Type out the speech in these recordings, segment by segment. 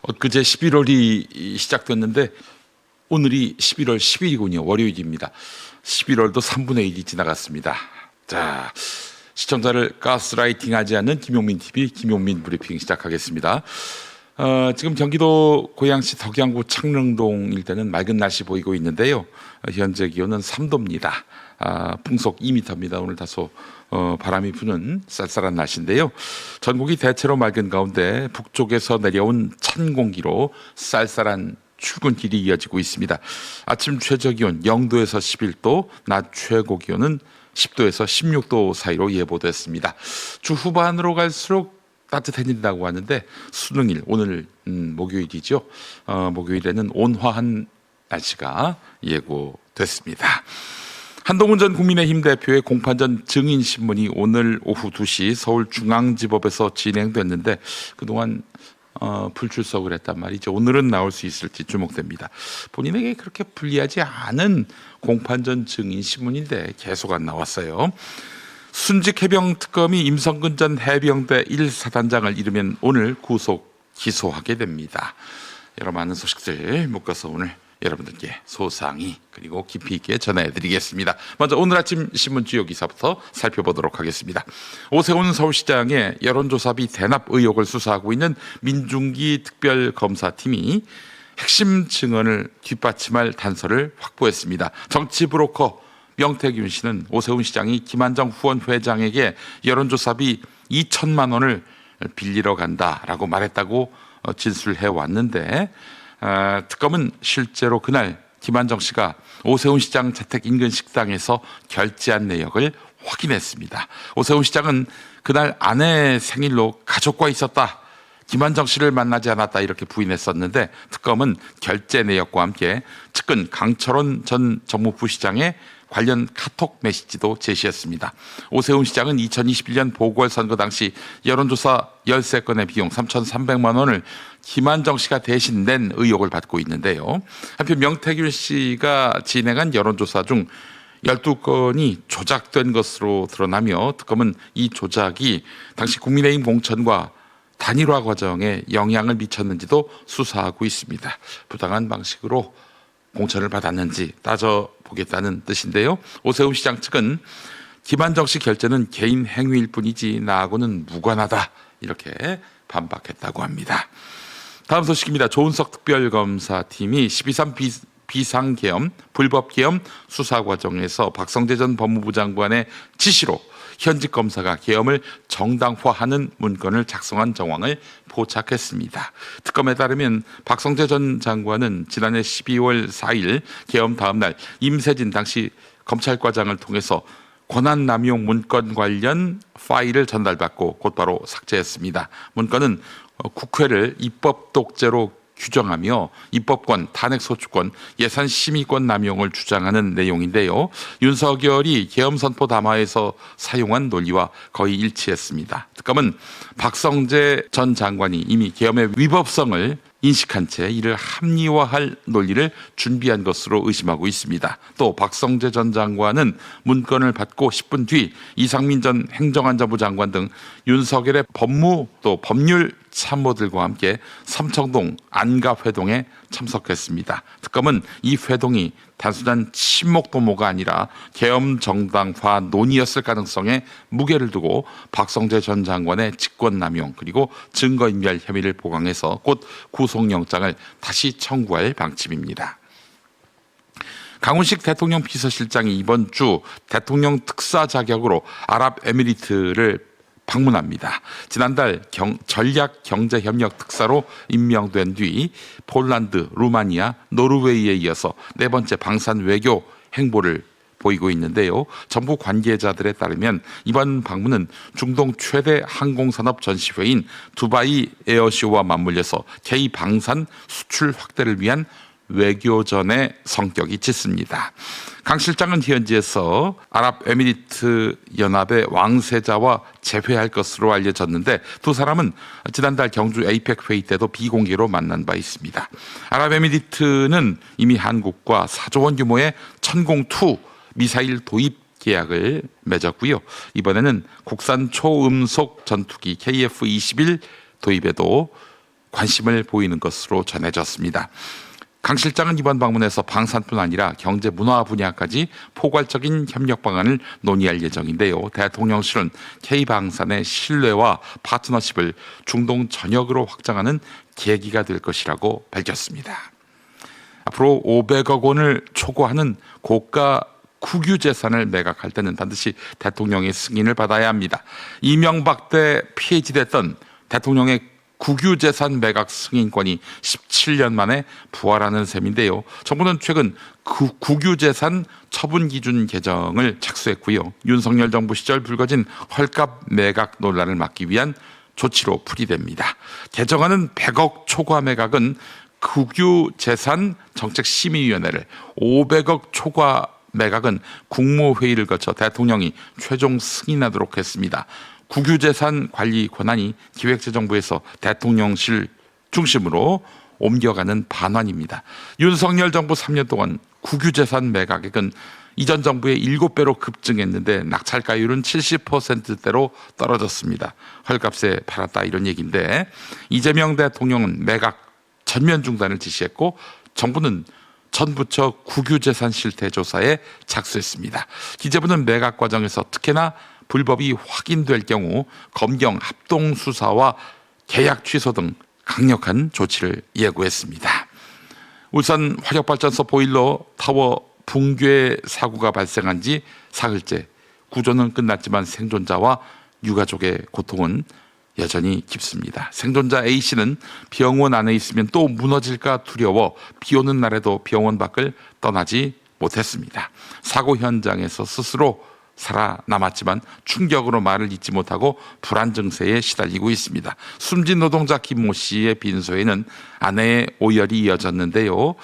엊그제 11월이 시작됐는데 오늘이 11월 10일이군요. 월요일입니다. 11월도 3분의 1이 지나갔습니다. 자, 시청자를 가스라이팅하지 않는 김용민 TV 김용민 브리핑 시작하겠습니다. 지금 경기도 고양시 덕양구 창릉동 일대는 맑은 날씨 보이고 있는데요. 현재 기온은 3도입니다. 풍속 2m입니다. 오늘 다소 바람이 부는 쌀쌀한 날씨인데요. 전국이 대체로 맑은 가운데 북쪽에서 내려온 찬 공기로 쌀쌀한 출근길이 이어지고 있습니다. 아침 최저 기온 0도에서 11도, 낮 최고 기온은 10도에서 16도 사이로 예보됐습니다. 주 후반으로 갈수록 따뜻해진다고 하는데 수능일 오늘 목요일이죠. 목요일에는 온화한 날씨가 예고됐습니다. 한동훈 전 국민의힘 대표의 공판전 증인신문이 오늘 오후 2시 서울중앙지법에서 진행됐는데 그동안 불출석을 했단 말이죠. 오늘은 나올 수 있을지 주목됩니다. 본인에게 그렇게 불리하지 않은 공판전 증인신문인데 계속 안 나왔어요. 순직 해병특검이 임성근 전 해병대 1사단장을 이르면 오늘 구속 기소하게 됩니다. 여러 많은 소식들 묶어서 오늘 여러분들께 소상히 그리고 깊이 있게 전해드리겠습니다. 먼저 오늘 아침 신문 주요 기사부터 살펴보도록 하겠습니다. 오세훈 서울시장의 여론조사비 대납 의혹을 수사하고 있는 민중기 특별검사팀이 핵심 증언을 뒷받침할 단서를 확보했습니다. 정치 브로커 명태균 씨는 오세훈 시장이 김한정 후원 회장에게 여론조사비 2천만 원을 빌리러 간다라고 말했다고 진술해 왔는데 특검은 실제로 그날 김한정 씨가 오세훈 시장 자택 인근 식당에서 결제한 내역을 확인했습니다. 오세훈 시장은 그날 아내 생일로 가족과 있었다. 김한정 씨를 만나지 않았다 이렇게 부인했었는데 특검은 결제 내역과 함께 측근 강철원 전 정무부 시장의 관련 카톡 메시지도 제시했습니다. 오세훈 시장은 2021년 보궐선거 당시 여론조사 13건의 비용 3,300만 원을 김한정 씨가 대신 낸 의혹을 받고 있는데요. 한편 명태균 씨가 진행한 여론조사 중 12건이 조작된 것으로 드러나며 특검은 이 조작이 당시 국민의힘 공천과 단일화 과정에 영향을 미쳤는지도 수사하고 있습니다. 부당한 방식으로 공천을 받았는지 따져보겠다는 뜻인데요. 오세훈 시장 측은 김한정 씨 결제는 개인 행위일 뿐이지 나하고는 무관하다 이렇게 반박했다고 합니다. 다음 소식입니다. 조은석 특별검사팀이 12.3 비상계엄, 불법계엄 수사 과정에서 박성재 전 법무부 장관의 지시로 현직 검사가 계엄을 정당화하는 문건을 작성한 정황을 포착했습니다. 특검에 따르면 박성재 전 장관은 지난해 12월 4일 계엄 다음 날 임세진 당시 검찰과장을 통해서 권한남용 문건 관련 파일을 전달받고 곧바로 삭제했습니다. 문건은 국회를 입법 독재로 규정하며 입법권, 탄핵소추권, 예산심의권 남용을 주장하는 내용인데요. 윤석열이 계엄선포 담화에서 사용한 논리와 거의 일치했습니다. 특검은 박성재 전 장관이 이미 계엄의 위법성을 인식한 채 이를 합리화할 논리를 준비한 것으로 의심하고 있습니다. 또 박성재 전 장관은 문건을 받고 10분 뒤 이상민 전 행정안전부 장관 등 윤석열의 법무 또 법률 참모들과 함께 삼청동 안가회동에 참석했습니다. 특검은 이 회동이 단순한 친목 도모가 아니라 계엄 정당화 논의였을 가능성에 무게를 두고 박성재 전 장관의 직권남용 그리고 증거인멸 혐의를 보강해서 곧 구속영장을 다시 청구할 방침입니다. 강훈식 대통령 비서실장이 이번 주 대통령 특사 자격으로 아랍에미리트를 방문합니다. 지난달 전략경제협력 특사로 임명된 뒤 폴란드, 루마니아, 노르웨이에 이어서 네 번째 방산 외교 행보를 보이고 있는데요. 정부 관계자들에 따르면 이번 방문은 중동 최대 항공산업 전시회인 두바이 에어쇼와 맞물려서 K-방산 수출 확대를 위한 외교전의 성격이 짙습니다. 강 실장은 현지에서 아랍에미리트 연합의 왕세자와 재회할 것으로 알려졌는데 두 사람은 지난달 경주 에이펙 회의 때도 비공개로 만난 바 있습니다. 아랍에미리트는 이미 한국과 4조 원 규모의 천공2 미사일 도입 계약을 맺었고요. 이번에는 국산 초음속 전투기 KF-21 도입에도 관심을 보이는 것으로 전해졌습니다. 강 실장은 이번 방문에서 방산뿐 아니라 경제 문화 분야까지 포괄적인 협력 방안을 논의할 예정인데요. 대통령실은 K방산의 신뢰와 파트너십을 중동 전역으로 확장하는 계기가 될 것이라고 밝혔습니다. 앞으로 500억 원을 초과하는 고가 국유재산을 매각할 때는 반드시 대통령의 승인을 받아야 합니다. 이명박 때 폐지됐던 대통령의 국유재산 매각 승인권이 17년 만에 부활하는 셈인데요. 정부는 최근 국유재산 처분 기준 개정을 착수했고요. 윤석열 정부 시절 불거진 헐값 매각 논란을 막기 위한 조치로 풀이됩니다. 개정안은 100억 초과 매각은 국유재산 정책심의위원회를, 500억 초과 매각은 국무회의를 거쳐 대통령이 최종 승인하도록 했습니다. 국유재산 관리 권한이 기획재정부에서 대통령실 중심으로 옮겨가는 반환입니다. 윤석열 정부 3년 동안 국유재산 매각액은 이전 정부의 7배로 급증했는데 낙찰가율은 70%대로 떨어졌습니다. 헐값에 팔았다 이런 얘기인데, 이재명 대통령은 매각 전면 중단을 지시했고 정부는 전 부처 국유재산 실태 조사에 착수했습니다. 기재부는 매각 과정에서 특히나 불법이 확인될 경우 검경 합동 수사와 계약 취소 등 강력한 조치를 예고했습니다. 울산 화력발전소 보일러 타워 붕괴 사고가 발생한 지 사흘째, 구조는 끝났지만 생존자와 유가족의 고통은 여전히 깊습니다. 생존자 A씨는 병원 안에 있으면 또 무너질까 두려워 비 오는 날에도 병원 밖을 떠나지 못했습니다. 사고 현장에서 스스로 살아남았지만 충격으로 말을 잇지 못하고 불안 증세에 시달리고 있습니다. 숨진 노동자 김모 씨의 빈소에는 아내의 오열이 이어졌는데요.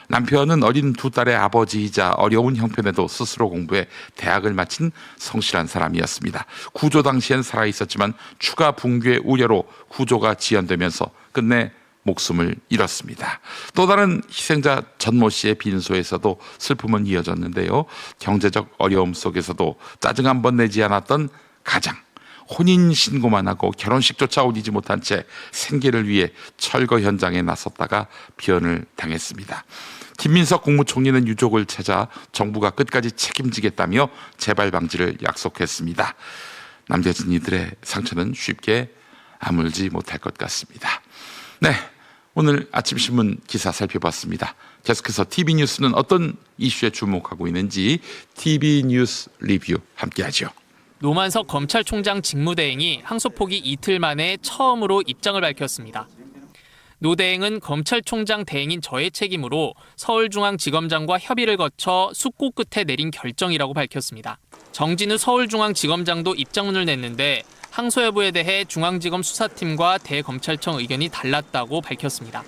남편은 어린 두 딸의 아버지이자 어려운 형편에도 스스로 공부해 대학을 마친 성실한 사람이었습니다. 구조 당시엔 살아있었지만 추가 붕괴 우려로 구조가 지연되면서 끝내 목숨을 잃었습니다. 또 다른 희생자 전모 씨의 빈소에서도 슬픔은 이어졌는데요. 경제적 어려움 속에서도 짜증 한 번 내지 않았던 가장, 혼인 신고만 하고 결혼식조차 올리지 못한 채 생계를 위해 철거 현장에 나섰다가 비연을 당했습니다. 김민석 국무총리는 유족을 찾아 정부가 끝까지 책임지겠다며 재발 방지를 약속했습니다. 남겨진 이들의 상처는 쉽게 아물지 못할 것 같습니다. 네, 오늘 아침 신문 기사 살펴봤습니다. 계속해서 TV뉴스는 어떤 이슈에 주목하고 있는지 TV뉴스 리뷰 함께하죠. 노만석 검찰총장 직무대행이 항소포기 이틀 만에 처음으로 입장을 밝혔습니다. 노 대행은 검찰총장 대행인 저의 책임으로 서울중앙지검장과 협의를 거쳐 숙고 끝에 내린 결정이라고 밝혔습니다. 정진우 서울중앙지검장도 입장문을 냈는데 항소 여부에 대해 중앙지검 수사팀과 대검찰청 의견이 달랐다고 밝혔습니다.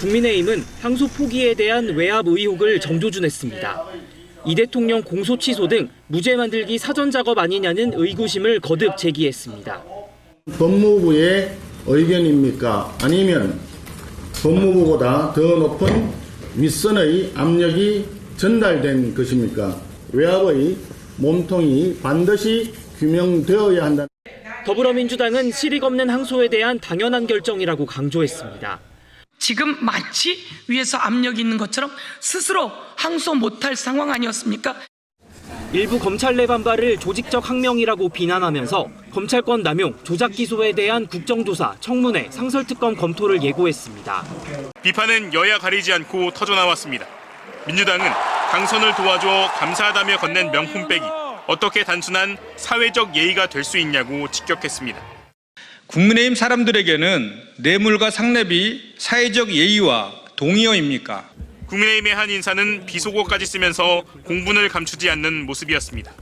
국민의힘은 항소 포기에 대한 외압 의혹을 정조준했습니다. 이 대통령 공소 취소 등 무죄 만들기 사전 작업 아니냐는 의구심을 거듭 제기했습니다. 법무부의 의견입니까? 아니면 법무부보다 더 높은 윗선의 압력이 전달된 것입니까? 외압의 몸통이 반드시 규명되어야 한다. 더불어민주당은 실익 없는 항소에 대한 당연한 결정이라고 강조했습니다. 지금 마치 위에서 압력이 있는 것처럼 스스로 항소 못할 상황 아니었습니까? 일부 검찰 내 반발을 조직적 항명이라고 비난하면서 검찰권 남용, 조작 기소에 대한 국정조사, 청문회, 상설특검 검토를 예고했습니다. 비판은 여야 가리지 않고 터져나왔습니다. 민주당은 당선을 도와줘 감사하다며 건넨 명품 빼기, 어떻게 단순한 사회적 예의가 될 수 있냐고 직격했습니다. 국민의힘 사람들에게는 뇌물과 상납이 사회적 예의와 동의어입니까? 국민의힘의 한 인사는 비속어까지 쓰면서 공분을 감추지 않는 모습이었습니다.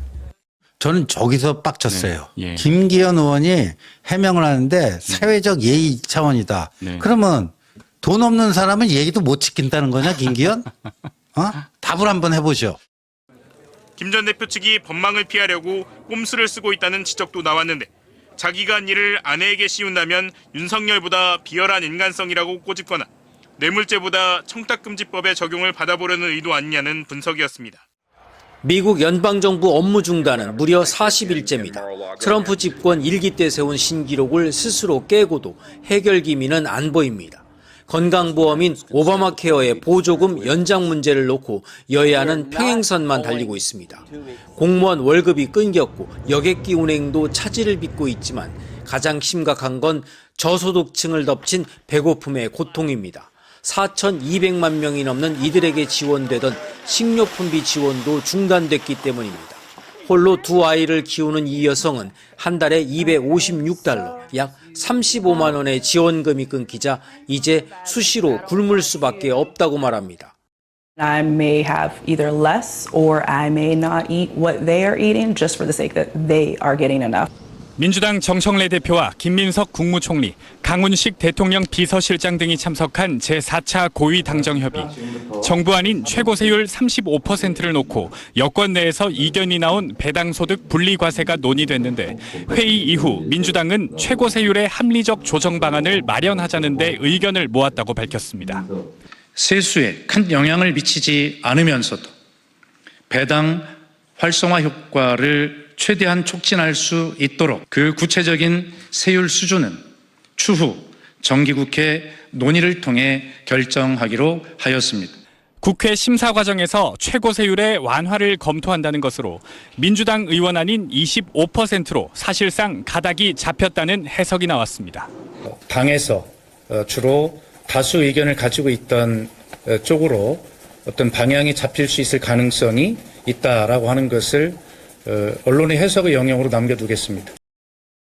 저는 저기서 빡쳤어요. 네. 예. 김기현 의원이 해명을 하는데 사회적 예의 차원이다. 네. 그러면 돈 없는 사람은 얘기도 못 지킨다는 거냐, 김기현? 답을 한번 해보죠. 김 전 대표 측이 법망을 피하려고 꼼수를 쓰고 있다는 지적도 나왔는데, 자기가 한 일을 아내에게 씌운다면 윤석열보다 비열한 인간성이라고 꼬집거나 뇌물죄보다 청탁금지법의 적용을 받아보려는 의도 아니냐는 분석이었습니다. 미국 연방정부 업무 중단은 무려 40일째입니다. 트럼프 집권 1기 때 세운 신기록을 스스로 깨고도 해결 기미는 안 보입니다. 건강보험인 오바마 케어의 보조금 연장 문제를 놓고 여야는 평행선만 달리고 있습니다. 공무원 월급이 끊겼고 여객기 운행도 차질을 빚고 있지만 가장 심각한 건 저소득층을 덮친 배고픔의 고통입니다. 4,200만 명이 넘는 이들에게 지원되던 식료품비 지원도 중단됐기 때문입니다. 홀로 두 아이를 키우는 이 여성은 한 달에 256달러, 약 35만 원의 지원금이 끊기자 이제 수시로 굶을 수밖에 없다고 말합니다. I may have either less or I may not eat what they are eating just for the sake that they are getting enough. 민주당 정청래 대표와 김민석 국무총리, 강훈식 대통령 비서실장 등이 참석한 제4차 고위당정협의. 정부 안인 최고세율 35%를 놓고 여권 내에서 이견이 나온 배당소득 분리과세가 논의됐는데 회의 이후 민주당은 최고세율의 합리적 조정 방안을 마련하자는 데 의견을 모았다고 밝혔습니다. 세수에 큰 영향을 미치지 않으면서도 배당 활성화 효과를 최대한 촉진할 수 있도록 그 구체적인 세율 수준은 추후 정기국회 논의를 통해 결정하기로 하였습니다. 국회 심사 과정에서 최고세율의 완화를 검토한다는 것으로 민주당 의원안인 25%로 사실상 가닥이 잡혔다는 해석이 나왔습니다. 당에서 주로 다수 의견을 가지고 있던 쪽으로 어떤 방향이 잡힐 수 있을 가능성이 있다라고 하는 것을 언론의 해석의 영역으로 남겨두겠습니다.